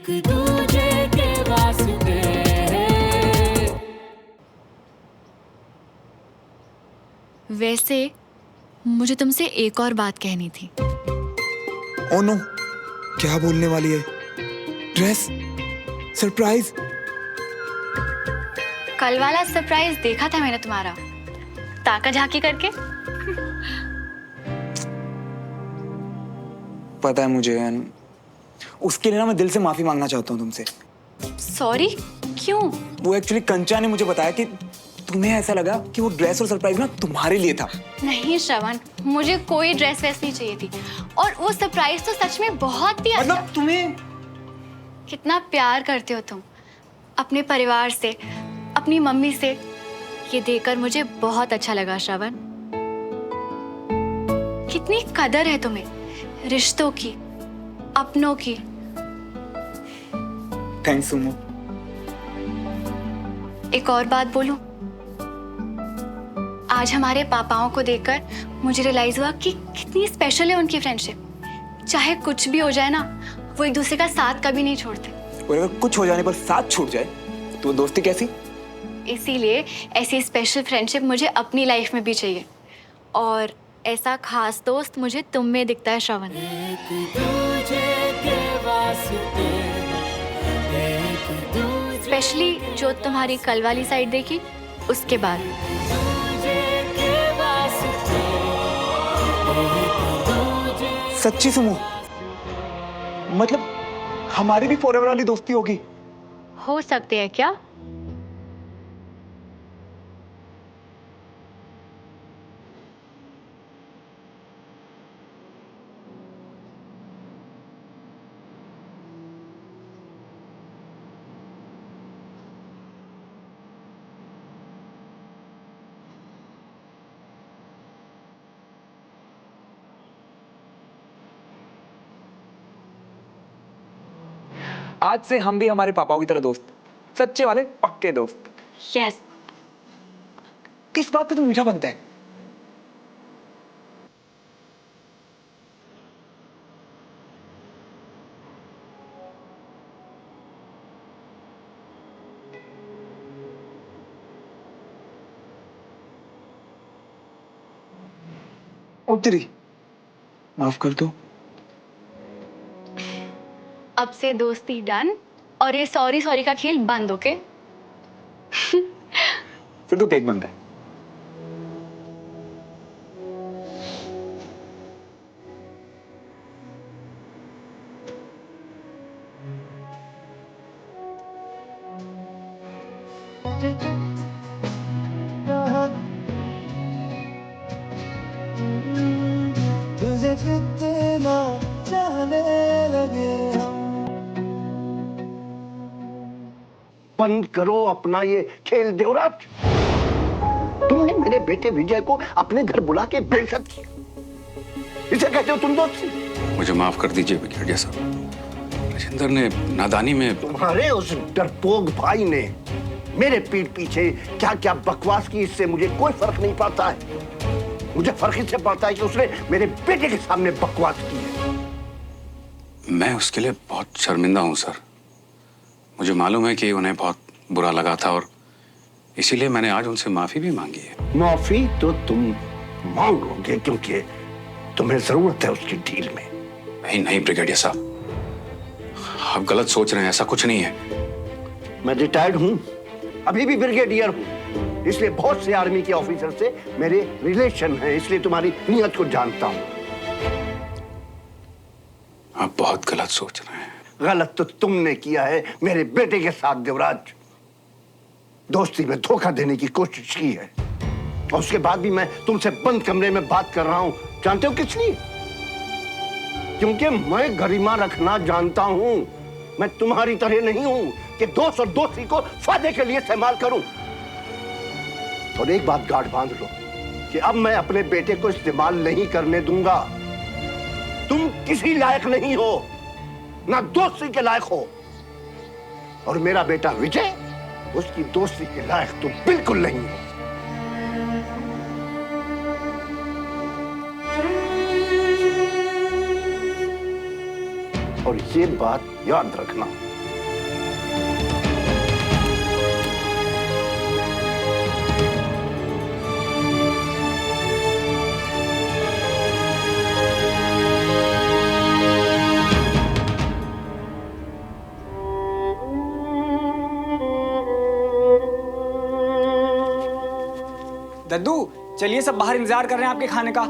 एक दूजे के वास्ते। वैसे मुझे तुमसे एक और बात कहनी थी। ओ नो, क्या बोलने वाली है? ड्रेस? सरप्राइज? कल वाला सरप्राइज देखा था मैंने तुम्हारा, ताका झाकी करके। पता है मुझे, उसके लिए ना मैं दिल से माफी मांगना चाहता हूँ तुमसे। सॉरी? क्यों? वो एक्चुअली कंचा ने मुझे बताया कि तुम्हें ऐसा लगा कि वो ड्रेस और सरप्राइज ना तुम्हारे लिए था। नहीं श्रवण, मुझे कोई ड्रेस वैस नहीं चाहिए थी, और वो सरप्राइज तो सच में बहुत ही अच्छा। मतलब तुम्हें कितना प्यार करते हो तुम अपने परिवार से, अपनी मम्मी से। ये देखकर मुझे बहुत अच्छा लगा श्रवण। कितनी कदर है तुम्हें रिश्तों की, अपनों की। Thanks Sumo. एक और बात बोलूं, आज हमारे पापाओं को देखकर मुझे रियलाइज हुआ कि कितनी स्पेशल है उनकी फ्रेंडशिप। चाहे कुछ भी हो जाए ना, वो एक दूसरे का साथ कभी नहीं छोड़ते। और अगर कुछ हो जाने पर साथ छूट जाए तो दोस्ती कैसी? इसीलिए ऐसी स्पेशल फ्रेंडशिप मुझे अपनी लाइफ में भी चाहिए, और ऐसा खास दोस्त मुझे तुम में दिखता है श्रवण। एक दूजे के वास्ते, एक दूजे स्पेशली जो तुम्हारी कल वाली साइड देखी उसके बाद। के वास्ते, एक दूजे। सच्ची सुमो? मतलब हमारी भी फॉरएवर वाली दोस्ती होगी? हो सकते हैं क्या? आज से हम भी हमारे पापाओं की तरह दोस्त, सच्चे वाले पक्के दोस्त। यस। किस बात पे तुम मीठा बनता है? ओ तेरी, माफ कर दो। अब से दोस्ती डन, और ये सॉरी सॉरी का खेल बंद। ओके? फिर तो केक बनता है। तुझे कितना चाहने लगे हम। बंद करो अपना ये खेल देवराज। तुमने मेरे बेटे विजय को अपने घर बुला के बेइज्जत किया। इसे कहते हो तुम दोस्ती? मुझे माफ कर दीजिए ब्रिगेडियर साहब, राजेंद्र ने नादानी में। तुम्हारे उस डरपोक भाई ने मेरे पीठ पीछे क्या क्या बकवास की, इससे मुझे कोई फर्क नहीं पड़ता है। मुझे फर्क इससे पड़ता है कि उसने मेरे बेटे के सामने बकवास की है। मैं उसके लिए बहुत शर्मिंदा हूं सर। मुझे मालूम है कि उन्हें बहुत बुरा लगा था, और इसीलिए मैंने आज उनसे माफी भी मांगी है। माफी तो तुम मांगोगे क्योंकि तुम्हें जरूरत है उसकी डील में। नहीं नहीं ब्रिगेडियर साहब, आप गलत सोच रहे हैं, ऐसा कुछ नहीं है। मैं रिटायर्ड हूं, अभी भी ब्रिगेडियर हूं, इसलिए बहुत से आर्मी के ऑफिसर से मेरे रिलेशन है, इसलिए तुम्हारी नीयत को जानता हूं। आप बहुत गलत सोच रहे हैं। गलत तो तुमने किया है मेरे बेटे के साथ देवराज। दोस्ती में धोखा देने की कोशिश की है, और उसके बाद भी मैं तुमसे बंद कमरे में बात कर रहा हूं। जानते हो किस लिए? क्योंकि मैं गरिमा रखना जानता हूं। मैं तुम्हारी तरह नहीं हूं कि दोस्त और दोस्ती को फायदे के लिए इस्तेमाल करूं। और एक बात गांठ बांध लो कि अब मैं अपने बेटे को इस्तेमाल नहीं करने दूंगा। तुम किसी लायक नहीं हो, ना दोस्ती के लायक हो, और मेरा बेटा विजय उसकी दोस्ती के लायक तो बिल्कुल नहीं हो। और ये बात याद रखना। दद्दू चलिए, सब बाहर इंतजार कर रहे हैं आपके खाने का।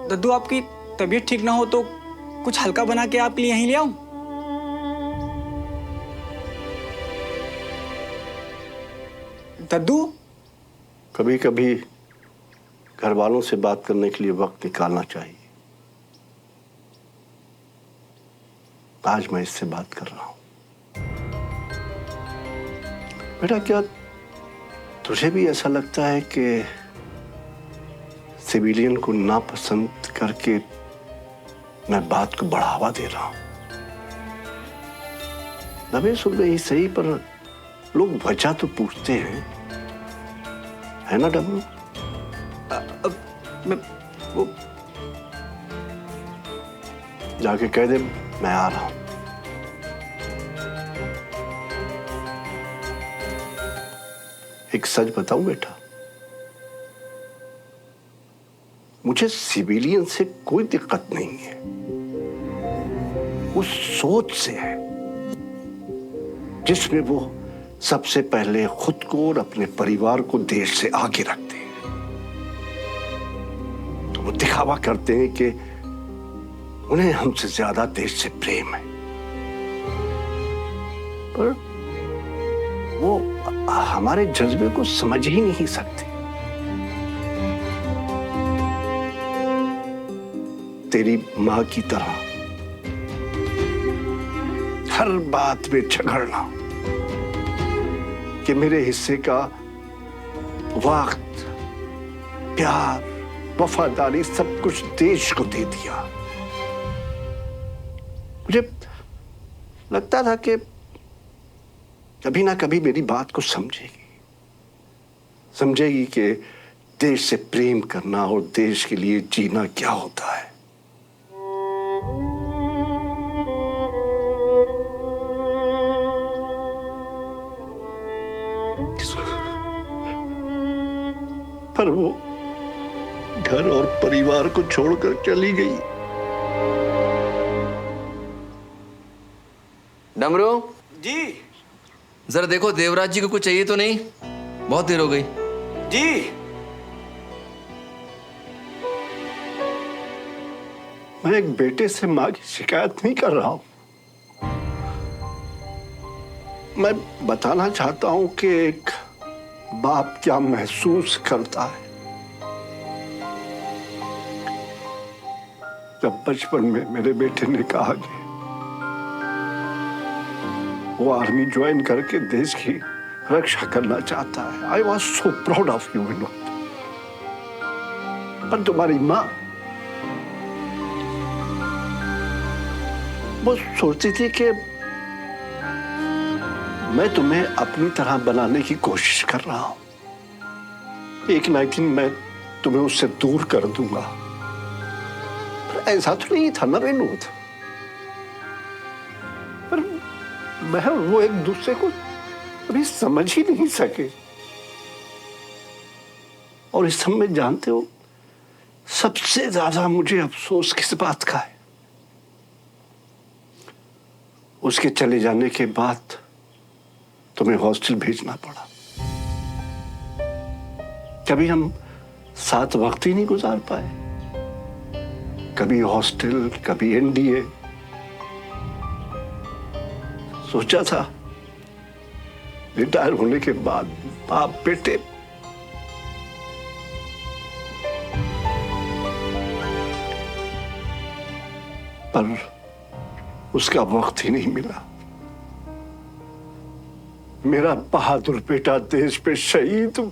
दद्दू आपकी तबीयत ठीक ना हो तो कुछ हल्का बना के आपके लिए यहीं ले आऊं? दद्दू कभी कभी घर वालों से बात करने के लिए वक्त निकालना चाहिए। आज मैं इससे बात कर रहा हूं। बेटा, क्या तुझे भी ऐसा लगता है कि सिविलियन को नापसंद करके मैं बात को बढ़ावा दे रहा हूं? दबे सुबह ही सही, पर लोग वजह तो पूछते हैं, है ना डब्लू? वो जाके कह दे मैं आ रहा हूं। एक सच बताऊं बेटा, मुझे सिविलियन से कोई दिक्कत नहीं है, उस सोच से है जिसमें वो सबसे पहले खुद को और अपने परिवार को देश से आगे रखते हैं। तो वो दिखावा करते हैं कि उन्हें हमसे ज्यादा देश से प्रेम है, पर वो हमारे जज्बे को समझ ही नहीं सकते। तेरी मां की तरह हर बात में झगड़ना कि मेरे हिस्से का वक्त, प्यार, वफादारी सब कुछ देश को दे दिया। मुझे लगता था कि कभी ना कभी मेरी बात को समझेगी कि देश से प्रेम करना और देश के लिए जीना क्या होता है। पर वो घर और परिवार को छोड़कर चली गई। डमरू जी जरा देखो देवराज जी को कुछ चाहिए तो नहीं, बहुत देर हो गई। जी मैं एक बेटे से मां की शिकायत नहीं कर रहा हूं। मैं बताना चाहता हूं कि एक बाप क्या महसूस करता है जब बचपन में मेरे बेटे ने कहा कि वो आर्मी ज्वाइन करके देश की रक्षा करना चाहता है। I was so proud of you Vinod. पर तुम्हारी मां वो सोचती थी कि मैं तुम्हें अपनी तरह बनाने की कोशिश कर रहा हूं, एक ना एक दिन मैं तुम्हें उससे दूर कर दूंगा। पर ऐसा तो नहीं था ना विनोद। पर मैं वो एक दूसरे को अभी समझ ही नहीं सके। और इस सब में जानते हो सबसे ज्यादा मुझे अफसोस किस बात का है? उसके चले जाने के बाद तुम्हें हॉस्टल भेजना पड़ा। कभी हम साथ वक्त ही नहीं गुजार पाए, कभी हॉस्टल, कभी एनडीए। सोचा था रिटायर होने के बाद बाप बेटे पर उसका वक्त ही नहीं मिला। मेरा बहादुर बेटा देश पे शहीद हूं।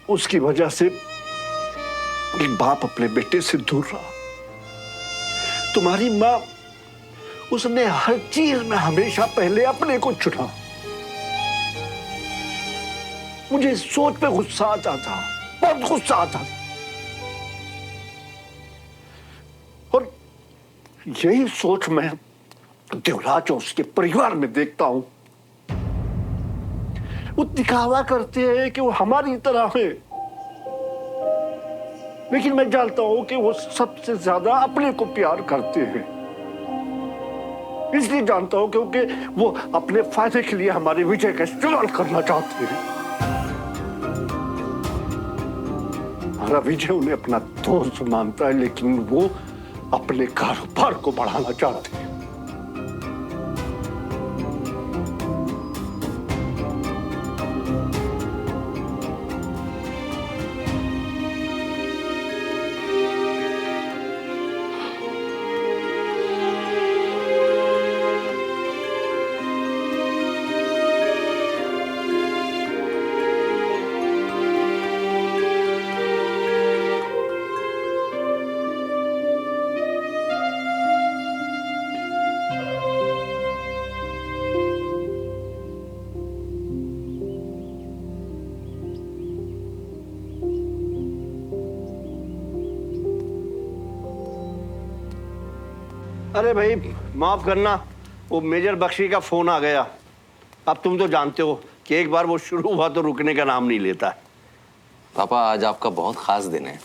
उसकी वजह से एक बाप अपने बेटे से दूर रहा। तुम्हारी मां, उसने हर चीज में हमेशा पहले अपने को चुना। मुझे इस सोच पे गुस्सा आता था, बहुत गुस्सा आता था। और यही सोच मैं देवराज और उसके परिवार में देखता हूं। वो दिखावा करते हैं कि वो हमारी तरह है, लेकिन मैं जानता हूं कि वो सबसे ज्यादा अपने को प्यार करते हैं। इसलिए जानता हूं क्योंकि वो अपने फायदे के लिए हमारे विजय का इस्तेमाल करना चाहते हैं। हमारा विजय उन्हें अपना दोस्त मानता है, लेकिन वो अपने कारोबार को बढ़ाना चाहते हैं। अरे भाई माफ करना, वो मेजर बख्शी का फोन आ गया। अब तुम तो जानते हो कि एक बार वो शुरू हुआ तो रुकने का नाम नहीं लेता। पापा आज आपका बहुत खास दिन है,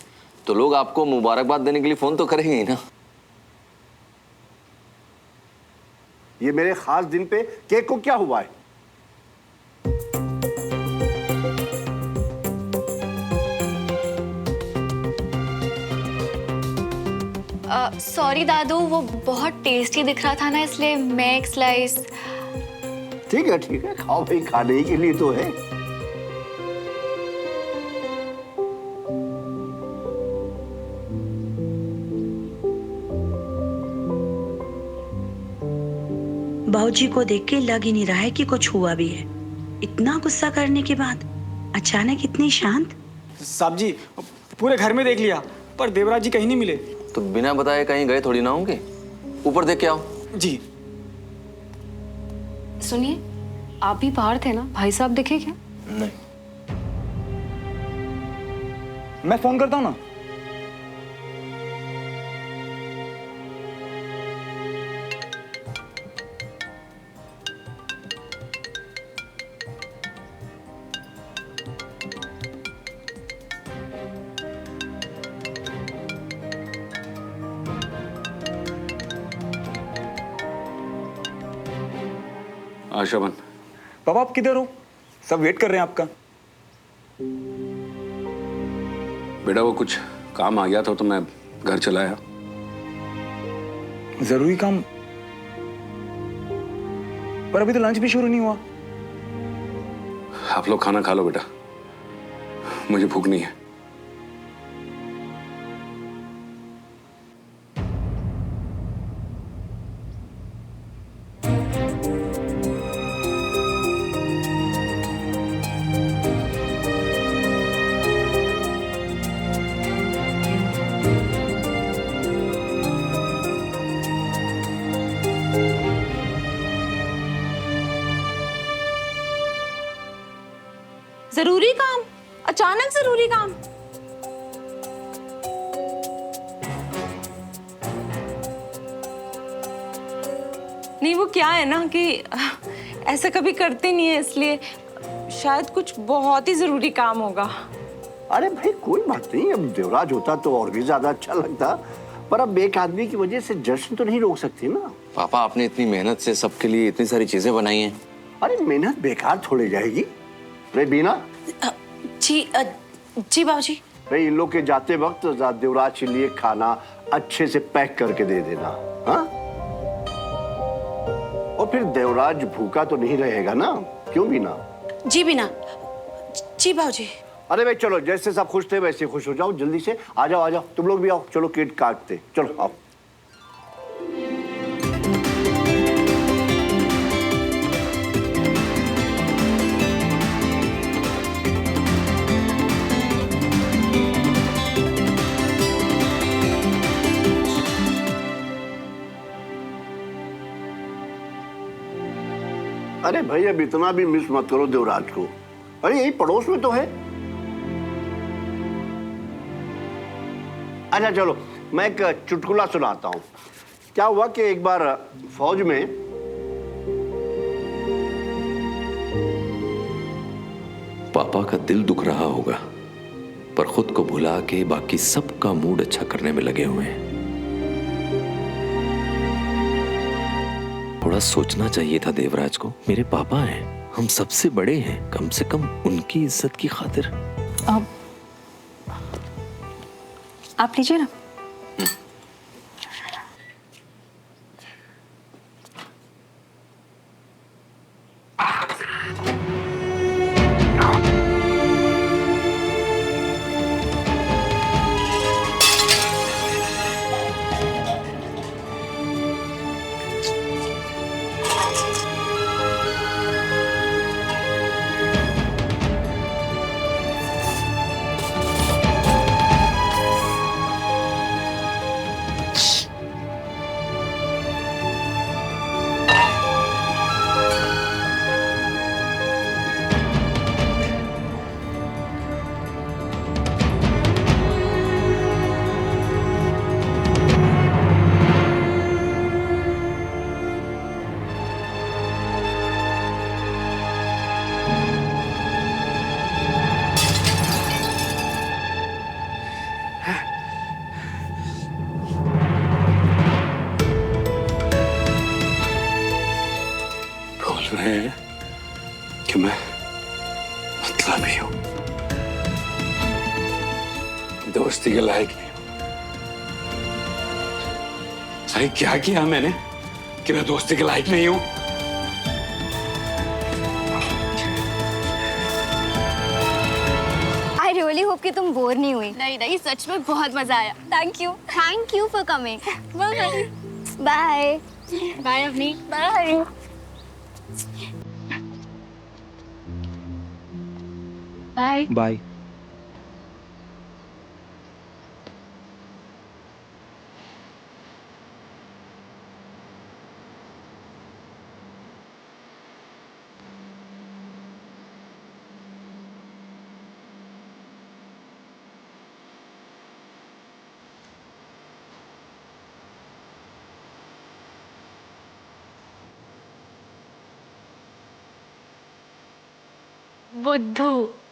तो लोग आपको मुबारकबाद देने के लिए फोन तो करेंगे ही ना। ये मेरे खास दिन पे केक को क्या हुआ है? सॉरी दादू, वो बहुत टेस्टी दिख रहा था ना, इसलिए मैं एक स्लाइस। ठीक है खाओ भाई, खाने ही के लिए तो है। बाबूजी को देख के लग ही नहीं रहा है कि कुछ हुआ भी है। इतना गुस्सा करने के बाद अचानक इतनी शांत। साहब जी पूरे घर में देख लिया पर देवराज जी कहीं नहीं मिले। तो बिना बताए कहीं गए थोड़ी ना होंगे। ऊपर देख के आओ। जी। सुनिए, आप भी बाहर थे ना, भाई साहब दिखे क्या? नहीं। मैं फोन करता हूँ ना। आशाबन, पापा आप किधर हो? सब वेट कर रहे हैं आपका। बेटा वो कुछ काम आ गया था तो मैं घर चला आया। जरूरी काम? पर अभी तो लंच भी शुरू नहीं हुआ। आप लोग खाना खा लो बेटा, मुझे भूख नहीं है। जरूरी काम? अचानक जरूरी काम? नहीं, वो क्या है ना कि ऐसा कभी करते नहीं है, इसलिए शायद कुछ बहुत ही जरूरी काम होगा। अरे भाई कोई बात नहीं, अब देवराज होता तो और भी ज्यादा अच्छा लगता, पर अब एक आदमी की वजह से जश्न तो नहीं रोक सकती ना। पापा आपने इतनी मेहनत से सबके लिए इतनी सारी चीजें बनाई हैं। अरे मेहनत बेकार थोड़ी जाएगी। रे बीना। जी बाबूजी। भाई इन लोग के जाते वक्त देवराज के लिए खाना अच्छे से पैक करके दे देना। हाँ? और फिर देवराज भूखा तो नहीं रहेगा ना, क्यों बीना? जी बिना। जी बाबूजी। अरे भाई चलो, जैसे सब खुश थे वैसे खुश हो जाओ। जल्दी से आ जाओ, तुम लोग भी आओ। चलो केक काटते, चलो आओ। अरे भाई अब इतना भी मिस मत करो देवराज को। अरे यही पड़ोस में तो है। अच्छा चलो, मैं एक चुटकुला सुनाता हूं। क्या हुआ कि एक बार फौज में पापा का दिल दुख रहा होगा, पर खुद को भुला के बाकी सबका मूड अच्छा करने में लगे हुए हैं। थोड़ा सोचना चाहिए था देवराज को। मेरे पापा हैं, हम सबसे बड़े हैं, कम से कम उनकी इज्जत की खातिर। आप लीजिए ना। बोल रहे हैं कि मैं मतलबी हूं, दोस्ती के लायक नहीं हूं। भाई क्या किया मैंने कि मैं दोस्ती के लायक नहीं हूं? आई रियली होप कि तुम बोर नहीं हुई। नहीं नहीं, सच में बहुत मजा आया। Thank you for coming. Bye bye Avani. Bye. Bye bye. बुद्धू।